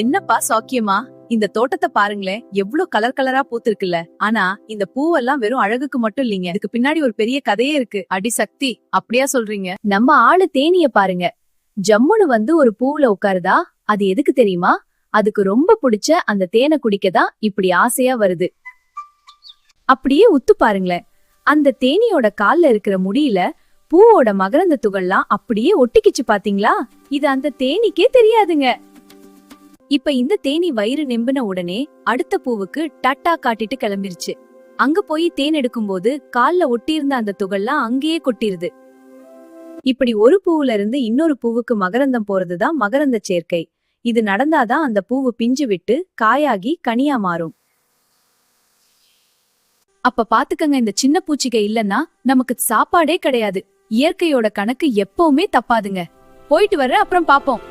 என்னப்பா சௌக்கியமா? இந்த தோட்டத்தை பாருங்களேன், எவ்வளவு கலர் கலரா பூத்திருக்குல்ல. ஆனா இந்த பூவெல்லாம் வெறும் அழகுக்கு மட்டும் இல்லீங்க, இதுக்கு பின்னாடி ஒரு பெரிய கதையே இருக்கு. அடி சக்தி, அப்படியா சொல்றீங்க? நம்ம ஆளு தேனிய பாருங்க, ஜம்முன்னு வந்து ஒரு பூவுல உட்காருதா. அது எதுக்கு தெரியுமா? அதுக்கு ரொம்ப பிடிச்ச அந்த தேனை குடிக்கதான் இப்படி ஆசையா வருது. அப்படியே உத்து பாருங்களேன், அந்த தேனியோட கால்ல இருக்கிற முடியில பூவோட மகரந்த துகள்லாம் அப்படியே ஒட்டிக்கிச்சு பாத்தீங்களா? இது அந்த தேனிக்கே தெரியாதுங்க. இப்ப இந்த தேனி வயிறு நெம்பின உடனே அடுத்த பூவுக்கு டாட்டா காட்டிட்டு கிளம்பிருச்சு. அங்க போய் தேன் எடுக்கும்போது கால்ல ஒட்டியிருந்த அந்த துகள்லாம் அங்கேயே கொட்டிருது. இப்படி ஒரு பூவுல இருந்து இன்னொரு பூவுக்கு மகரந்தம் போறதுதான் மகரந்த சேர்க்கை. இது நடந்தாதான் அந்த பூவு பிஞ்சு விட்டு காயாகி கனியா மாறும். அப்ப பாத்துக்கங்க, இந்த சின்ன பூச்சிகை இல்லன்னா நமக்கு சாப்பாடே கிடையாது. இயற்கையோட கணக்கு எப்பவுமே தப்பாதுங்க. போயிட்டு வர, அப்புறம் பாப்போம்.